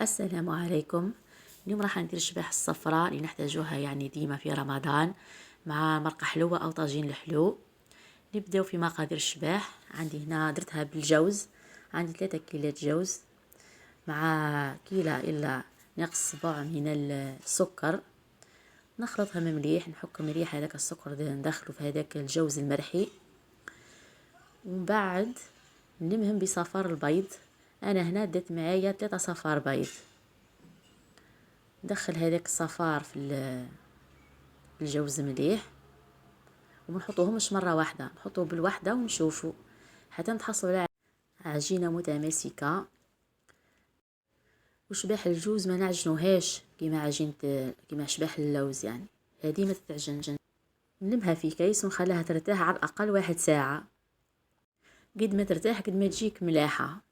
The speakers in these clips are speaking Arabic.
السلام عليكم. اليوم راح ندير الشباح الصفراء اللي نحتاجوها ديما في رمضان مع مرقة حلوة او طاجين الحلو. نبداو في مقادير الشباح. عندي هنا درتها بالجوز، عندي 3 كيلات جوز مع كيلة الا ناقص صباع من السكر. نخلطها مليح، نحك مليح هذاك السكر ندخله في هذاك الجوز المرحي، ومن بعد نلمهم بصفار البيض. انا هنا دات معايا 3 صفار بيض. ندخل هذاك الصفار في الجوز مليح، وما نحطوهمش مره واحده، نحطوه بالوحده ونشوفوا حتى نتحصلوا على عجينه متماسكه. وشباح الجوز ما نعجنوهاش كيما عجينه كيما شباح اللوز، هذه ما تتعجن. نلمها في كيس ونخليها ترتاح على الاقل 1 ساعه. قد ما ترتاح قد ما تجيك ملاحه.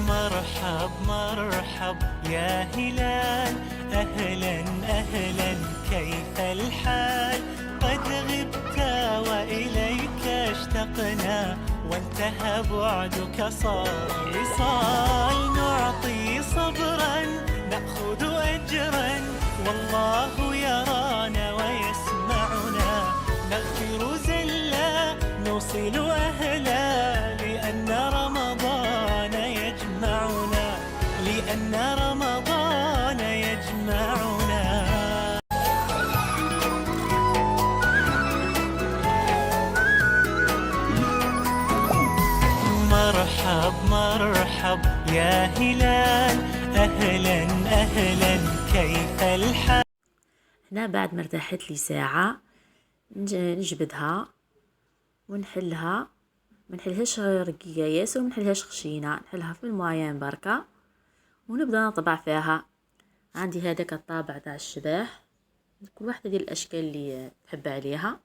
مرحب مرحب يا هلال، أهلا أهلا كيف الحال؟ قد غبت وإليك اشتقنا، وانتهى بعدك صار وصال. نعطي صبرا نأخذ أجرا، والله يرانا ويسمعنا. نغفر زلا نوصل أهلا، لأن رمضان يجمعنا، لأن رمضان يجمعنا. مرحب مرحب يا هلال، أهلا أهلا كيف الحال؟ هنا بعد ما ارتاحت لي ساعة نجبدها ونحلها. ما نحلهاش رقيقة ياسر وما نحلهاش خشينة، نحلها في المعين بركة ونبدا نطبع فيها. عندي هذاك الطابع تاع الشباح، كل واحدة ديال الاشكال اللي تحب عليها.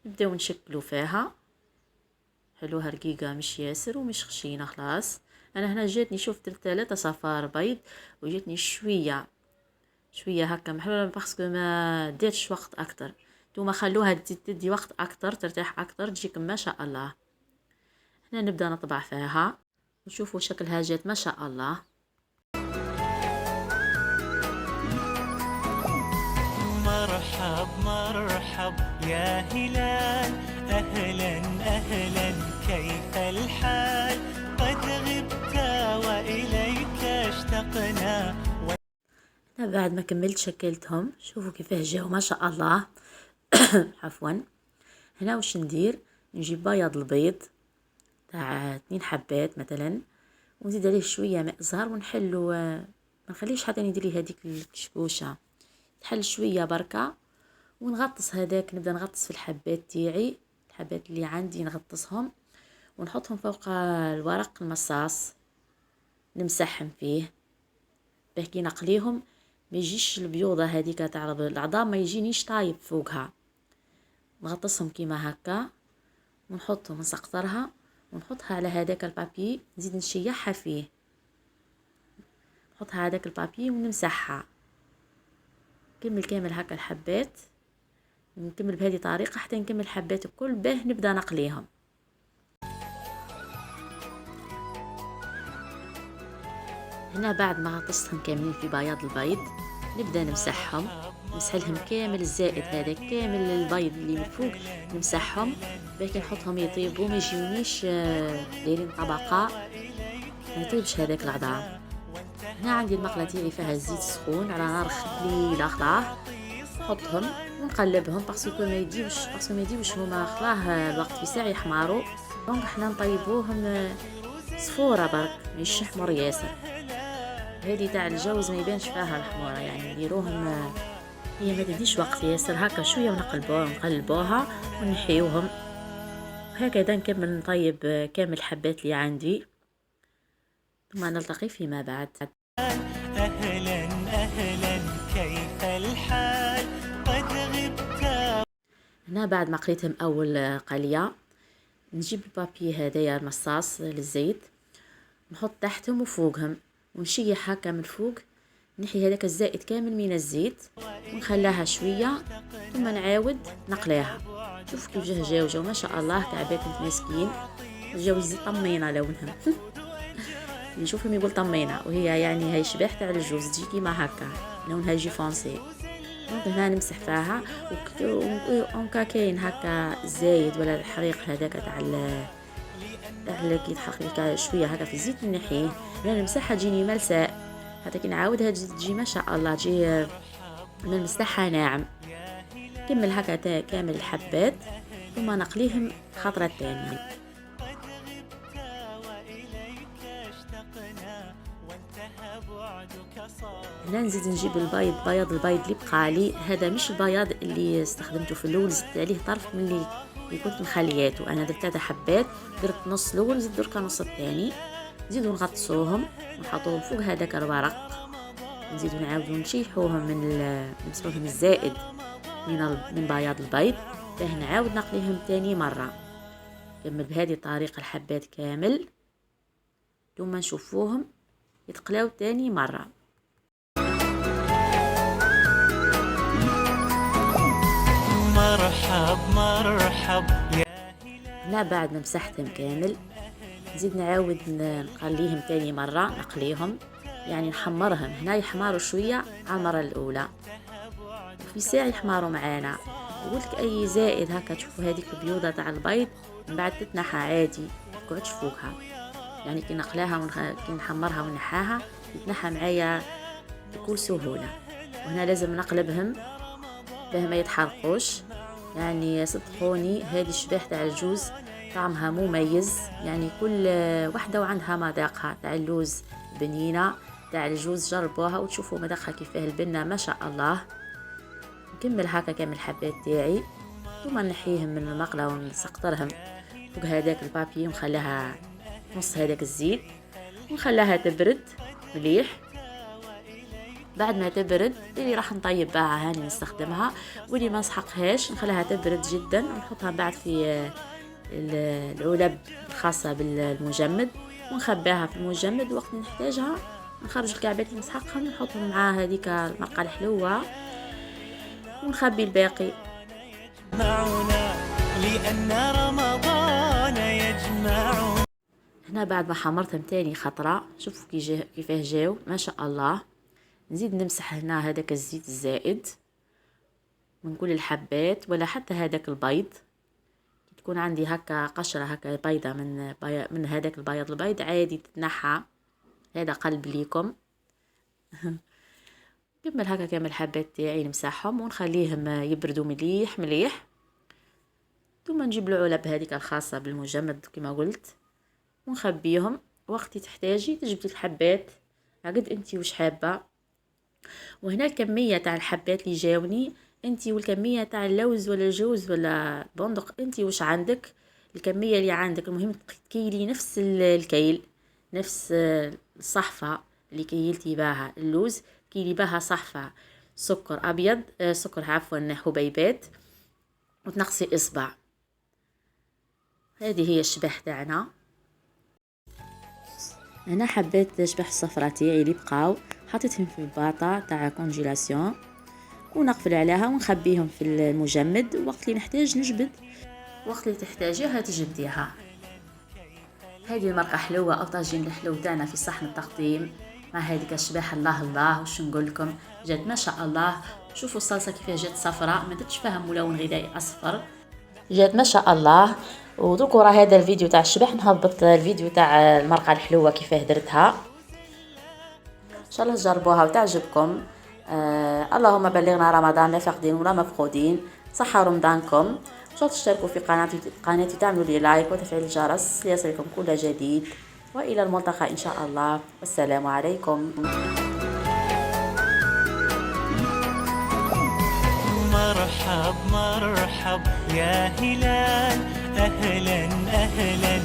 نبداو نشكلوا فيها، حلوها رقيقة مش ياسر ومش خشينة. خلاص انا هنا جاتني شفت 3 صفار بيض، وجاتني شوية هكا محلولة، باسكو ما ديتش وقت اكتر. نتوما خلوها تدي وقت اكتر، ترتاح اكتر، تجيكم ما شاء الله. هنا نبدا نطبع فيها نشوفوا شكلها جات ما شاء الله. مرحب مرحب يا هلال، أهلا أهلا كيف الحال؟ قد غبت وإليك اشتقنا. أنا بعد ما كملت شكلتهم، شوفوا كيفاه جاو ما شاء الله. عفوا. هنا واش ندير؟ نجيب بياض البيض تاع 2 حبات مثلا، ونزيد عليه شويه ماء زهر ونحلو. ما نخليش حتى ندير ليه هذيك الكشكوشه، نحل شويه بركه ونغطس هذاك. نبدا نغطس في الحبات تاعي، الحبات اللي عندي نغطسهم ونحطهم فوق الورق المصاص، نمسحهم فيه باه كي نقليهم ما يجيش البيوضه هذيك تاع العظام ما يجينيش طايب فوقها. نغطسهم كيما هكا ونحطهم نسقطرها ونحطها على هذاك البابي، نزيد نشيحها فيه، نحطها على هذاك البابي ونمسحها. نكمل كامل هكا الحبات، نكمل بهذه الطريقه حتى نكمل الحبات الكل باه نبدا نقليهم. هنا بعد ما غطستهم كاملين في بياض البيض نبدا نمسحهم، نمسحلهم كامل الزائد هذا، كامل البيض اللي من فوق نمسحهم باش نحطهم يطيبوا، ما يجيونيش دايرين طبقه ما يطيبش هذاك العظام. هنا عندي المقله تاعي فيها الزيت سخون على نار خفيفه خلاه، نحطهم ونقلبهم باسكو ما يديوش هما خلاه الوقت في ساعه يحمروا. دونك حنا نطيبوهم صفوره برك مش حمر ياسر. هذه تاع الجوز ما يبانش فيها الحموره، نديروهم هي ما تديش وقت ياسر، هكا شويه ونقلبوها ونحيوهم. هكذا نكمل نطيب كامل الحبات اللي عندي، ثم نلتقي فيما بعد. أهلا أهلا كيف الحال؟ قد غبت. هنا بعد ما قليتهم اول قليه نجيب البابي هذايا المصاص للزيت، نحط تحتهم وفوقهم ونشيح هكا من فوق، نحي هذاك الزائد كامل من الزيت ونخليها شويه ثم نعاود نقليها. شوف كيف جاو ما شاء الله كعبات متماسكين. جاو زي طمينه لونهم اللي يشوفهم يقول طمينه، وهي يعني هاي شباح تاع الجوز تجي كيما هكا لونها يجي فونسي. دونك هنا نمسح فيها وكا كاين هكا زايد ولا الحريق هذاك تاع اللي كيتحرق لك شويه هكا في الزيت نحيه. انا نمسحها تجيني ملساء، حتى كي نعاودها تجي ما شاء الله تجي نمسحها ناعم. كمل هكا كامل الحبات ثم نقليهم خطرة ثانية. هنا نزيد نجيب البيض، بياض البيض اللي بقالي هذا مش البياض اللي استخدمته في الاول، زدت عليه طرف من اللي كنت مخلياته. انا درت 3 حبات، درت نص الاول زدت دركا نص الثاني. نزيدو نغطسوهم ونحطوهم فوق هذاك الورق، نزيدو نعاودو نشيحوهم نمسحوهم الزائد من بياض البيض باه نعاود نقليهم تاني مرة. كمل بهذه الطريقة الحبات كامل ثم نشوفوهم يتقلاو تاني مرة. مرحب مرحب. هنا بعد ما مسحتهم كامل نزيد نعاود نقليهم تاني مرة، نقليهم يعني نحمرهم. هنا يحمروا شوية على المرة الأولى، وفي ساعة يحمروا معانا. قلت أي زائد هكا تشوفوا هذيك البيوضة تاع البيض من بعد تتنحى عادي، ما تقعدش فوقها. يعني كي نقلاها كي نحمرها ونحاها يتنحى معايا بكل سهولة. وهنا لازم نقلبهم باه ما يتحرقوش. يعني صدقوني هذه الشباح تاع الجوز طعمها مميز، يعني كل وحده وعندها مذاقها. تاع اللوز بنينه، تاع الجوز جربوها وتشوفوا مذاقها كيفاه البنه ما شاء الله. نكمل هكا كامل الحبات تاعي ثم نحيهم من المقله ونسقطرهم فوق هذاك البابي ونخليها نص هذاك الزيت ونخليها تبرد مليح. بعد ما تبرد اللي راح نطيب بها هاني نستخدمها، واللي ما نسحقهاش نخليها تبرد جدا ونحطها بعد في العلب الخاصة بالمجمد ونخباها في المجمد. وقت نحتاجها نخرج الكعبات اللي نسحقهم ونحطهم مع هذيك المرقة الحلوة ونخبي الباقي. معنا لأن رمضان يجمعنا. هنا بعد ما حمرتهم تاني خطرة شوفوا كيفاه جاو ما شاء الله. نزيد نمسح هنا هذاك الزيت الزائد من كل الحبات ولا حتى هذاك البيض. تكون عندي هكا قشرة هكا بيضة من هذاك البيض عادي تتنحى، هذا قلب ليكم. كمل هكا كامل الحبات تاعي نمسحهم ونخليهم يبردوا مليح ثم نجيب العلب هذيك الخاصة بالمجمد كما قلت ونخبيهم. وقت تحتاجي تجبدي الحبات عقد انتي وش حابة. وهنا الكمية تاع الحبات اللي جاوني انتي والكمية تاع اللوز ولا الجوز ولا بندق انتي وش عندك، الكمية اللي عندك. المهم تكيلي نفس الكيل، نفس الصحفة اللي كيلتي باها اللوز كيلي باها صحفة سكر ابيض، سكر عفوا حبيبات، وتنقصي اصبع. هذه هي الشباح تاعنا. انا حبيت شباح الصفرة تاعي اللي بقاو حطيتهم في الباطة تاع كونجيلاسيون ونقفل عليها ونخبيهم في المجمد. وقت اللي نحتاج نجبد، وقت اللي تحتاجيها تجبديها. هذه المرقة حلوة او طاجين الحلو تاعنا في صحن التقديم مع هذيك الشباح. الله وش نقول لكم، جات ما شاء الله. شوفوا الصلصة كيفاه جات صفراء، ما درتش فيها ملون غذائي اصفر، جات ما شاء الله. ودركوا راه هذا الفيديو تاع الشباح نهبط الفيديو تاع المرقة الحلوة كيفاه درتها. ان شاء الله تجربوها وتعجبكم. اللهم بلغنا رمضان لا فاقدين ولا مفقودين. صحة رمضانكم. ان تشتركوا في قناتي وتعملوا لي لايك وتفعيل الجرس ليصلكم كل جديد. والى الملتقى ان شاء الله، والسلام عليكم. مرحب يا هلال، أهلا